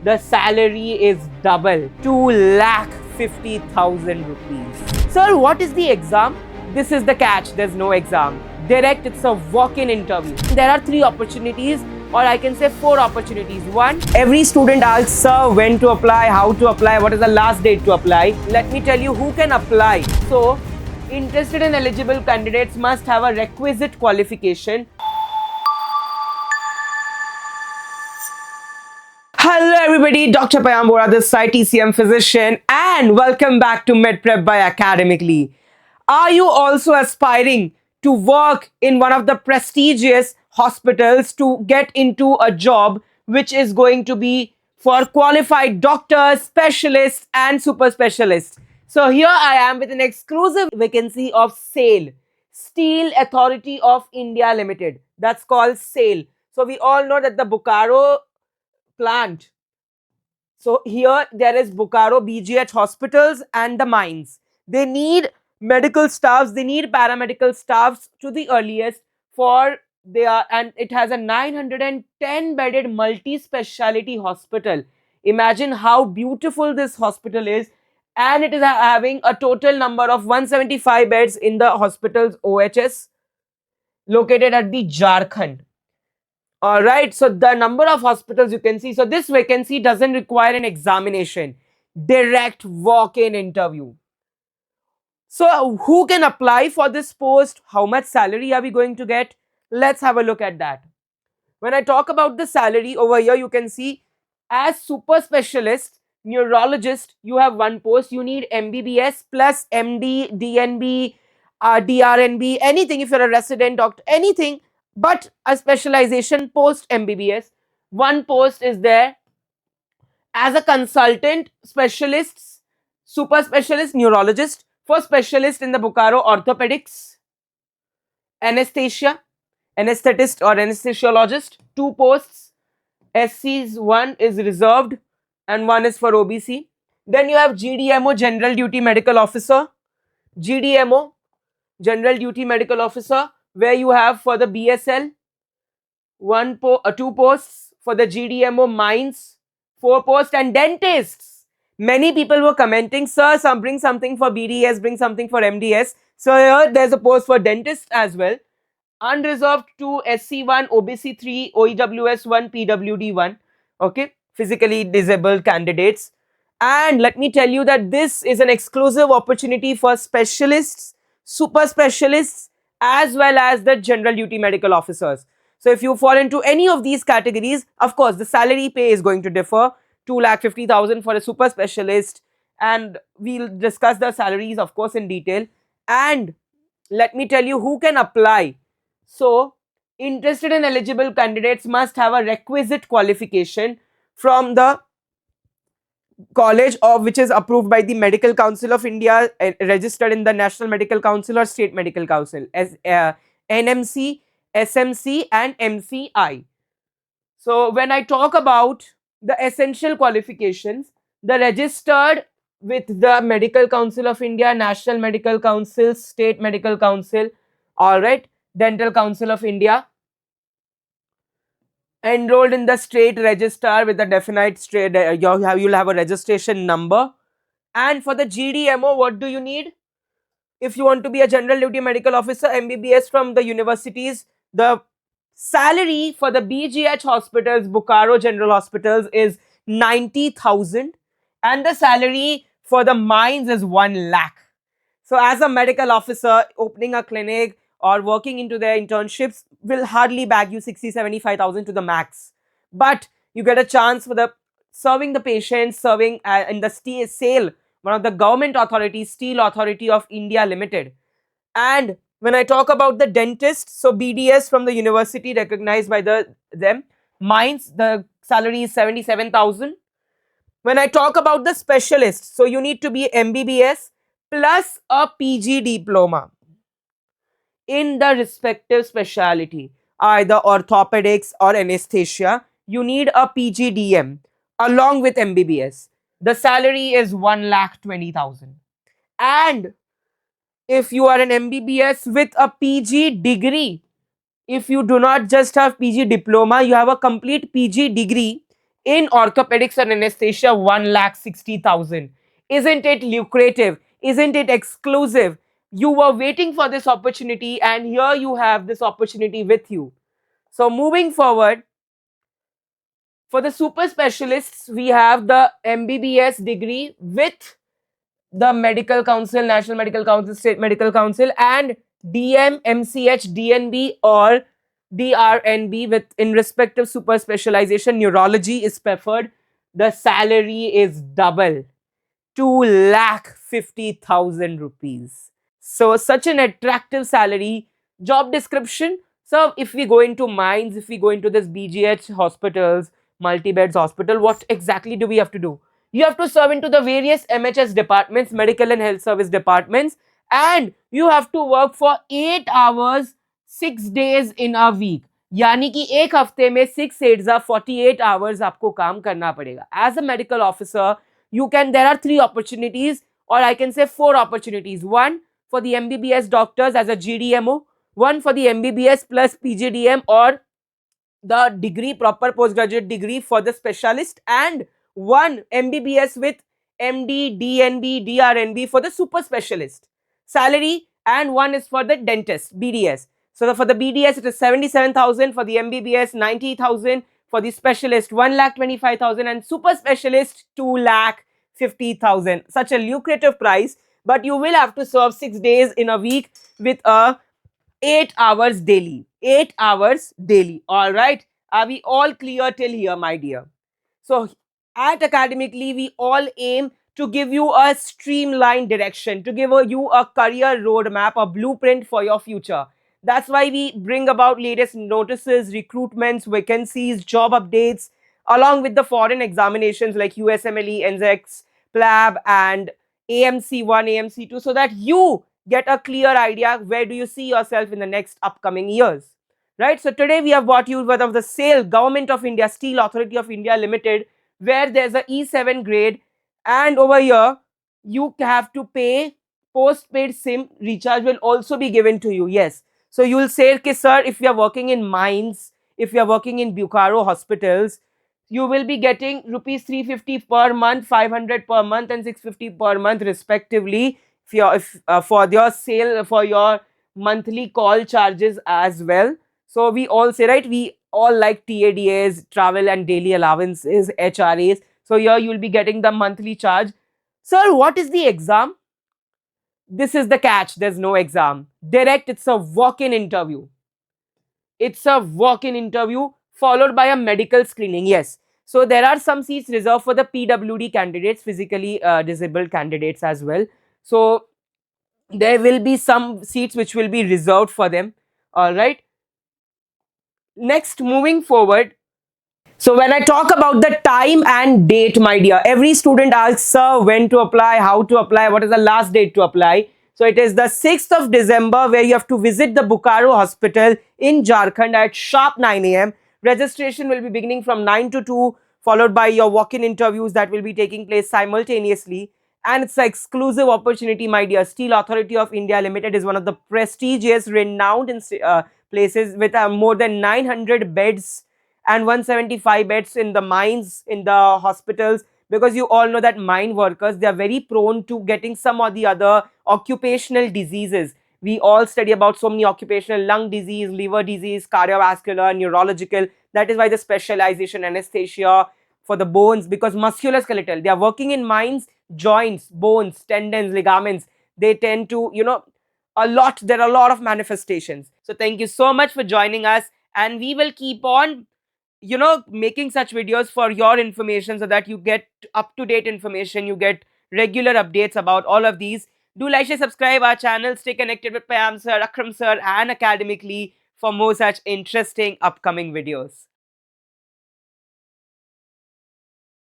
the salary is double, 2,50,000 rupees. Sir, what is the exam? This is the catch, there's no exam. Direct, it's a walk-in interview. There are 3 opportunities, or I can say 4 opportunities. 1, every student asks, sir, when to apply, how to apply, what is the last date to apply. Let me tell you who can apply. So, interested and eligible candidates must have a requisite qualification. Hello everybody, Dr. Payam Bora, this side TCM physician, and welcome back to MedPrep by Academically. Are you also aspiring to work in one of the prestigious hospitals to get into a job which is going to be for qualified doctors, specialists and super specialists? So here I am with an exclusive vacancy of SAIL, Steel Authority of India Limited. That's called SAIL. So we all know that the Bokaro plant. So here there is Bokaro BGH hospitals and the mines. They need medical staffs, they need paramedical staffs to the earliest for their, and it has a 910 bedded multi-speciality hospital. Imagine how beautiful this hospital is, and it is having a total number of 175 beds in the hospital's OHS located at the Jharkhand. All right, so the number of hospitals you can see. So this vacancy doesn't require an examination, direct walk-in interview. So who can apply for this post? How much salary are we going to get? Let's have a look at that. When I talk about the salary over here, you can see as super specialist neurologist, you have one post. You need MBBS plus MD, DNB, DRNB, anything. If you're a resident doctor, anything but a specialization post MBBS. One post is there as a consultant specialist, super specialist neurologist, for specialist in the Bokaro orthopedics, anesthesia, anesthetist or anesthesiologist. 2 posts. SC's 1 is reserved and 1 is for OBC. Then you have GDMO, General Duty Medical Officer. GDMO, General Duty Medical Officer, where you have for the BSL 2 posts, for the GDMO mines 4 posts, and dentists. Many people were commenting, sir, bring something for BDS, bring something for MDS. So here there's a post for dentist as well. Unreserved 2, SC1, OBC3, OEWS1, PWD1. Okay, physically disabled candidates. And let me tell you that this is an exclusive opportunity for specialists, super specialists, as well as the general duty medical officers. So if you fall into any of these categories, of course, the salary pay is going to differ. 2,50,000 for a super specialist, and we'll discuss the salaries, of course, in detail. And let me tell you who can apply. So, interested and eligible candidates must have a requisite qualification from the college of which is approved by the Medical Council of India, registered in the National Medical Council or State Medical Council, as NMC, SMC and MCI. So when I talk about the essential qualifications, the registered with the Medical Council of India, National Medical Council, State Medical Council, all right, Dental Council of India, enrolled in the state register with a definite state, you'll have a registration number. And for the GDMO, what do you need? If you want to be a general duty medical officer, MBBS from the universities, the salary for the BGH hospitals, Bokaro General Hospitals, is 90,000, and the salary for the mines is 1 lakh. So as a medical officer, opening a clinic or working into their internships will hardly bag you 60-75,000 to the max. But you get a chance for the serving the patients, serving in the SAIL, one of the government authorities, Steel Authority of India Limited. And when I talk about the dentist, so BDS from the university recognized by them, mines, the salary is 77,000. When I talk about the specialist, so you need to be MBBS plus a PG diploma in the respective speciality, either orthopedics or anesthesia. You need a PGDM along with MBBS. The salary is 1,20,000. And if you are an MBBS with a PG degree, if you do not just have PG diploma, you have a complete PG degree in orthopedics and anesthesia, 1,60,000. Isn't it lucrative? Isn't it exclusive? You were waiting for this opportunity, and here you have this opportunity with you. So moving forward, for the super specialists, we have the MBBS degree with the Medical Council, National Medical Council, State Medical Council, and DM, MCH, DNB, or DRNB with in respective super specialization. Neurology is preferred. The salary is double, 2,50,000 rupees. So such an attractive salary. Job description. So if we go into mines, if we go into this BGH hospitals, multi-beds hospital, what exactly do we have to do? You have to serve into the various MHS departments, medical and health service departments, and you have to work for 8 hours, 6 days in a week. यानी कि एक हफ्ते में 6 8 48 hours आपको काम करना पड़ेगा. As a medical officer, there are 3 opportunities, or I can say 4 opportunities. One for the MBBS doctors as a GDMO, one for the MBBS plus PGDM or the degree, proper postgraduate degree for the specialist, and one MBBS with MD, DNB, DRNB for the super specialist salary, and one is for the dentist, BDS. So for the BDS it is 77,000, for the MBBS 90,000, for the specialist 1,25,000, and super specialist 2,50,000. Such a lucrative price, but you will have to serve 6 days in a week with a 8 hours daily. 8 hours daily. All right. Are we all clear till here, my dear? So at Academically, we all aim to give you a streamlined direction, to give you a career roadmap, a blueprint for your future. That's why we bring about latest notices, recruitments, vacancies, job updates, along with the foreign examinations like USMLE, NZEX, PLAB, and AMC1, AMC2, so that you get a clear idea where do you see yourself in the next upcoming years. Right? So today we have brought you one of the SAIL, Government of India, Steel Authority of India Limited, where there's a E7 grade, and over here you have to pay postpaid SIM recharge will also be given to you. Yes. So you will say, okay, sir, if you are working in mines, if you are working in Bokaro hospitals, you will be getting rupees 350 per month, 500 per month, and 650 per month respectively. For your sale, for your monthly call charges as well. So we all say, right, we all like TADAs, travel and daily allowances, HRAs. So here you will be getting the monthly charge. Sir, what is the exam? This is the catch. There's no exam. Direct, it's a walk-in interview. It's a walk-in interview followed by a medical screening. Yes. So there are some seats reserved for the PWD candidates, physically disabled candidates as well. So there will be some seats which will be reserved for them. All right. Next, moving forward. So when I talk about the time and date, my dear, every student asks, sir, when to apply, how to apply, what is the last date to apply. So it is the 6th of December where you have to visit the Bokaro hospital in Jharkhand at sharp 9 a.m. Registration will be beginning from 9 to 2, followed by your walk-in interviews that will be taking place simultaneously. And it's an exclusive opportunity, my dear. Steel Authority of India Limited is one of the prestigious, renowned places with more than 900 beds and 175 beds in the mines, in the hospitals, because you all know that mine workers, they are very prone to getting some or the other occupational diseases. We all study about so many occupational: lung disease, liver disease, cardiovascular, neurological. That is why the specialization anesthesia for the bones, because musculoskeletal, they are working in mines, joints, bones, tendons, ligaments, they tend to, there are a lot of manifestations. So thank you so much for joining us, and we will keep on making such videos for your information, so that you get up to date information, you get regular updates about all of these. Do like, share, subscribe our channel, stay connected with Payam sir, Akram sir, and Academically for more such interesting upcoming videos.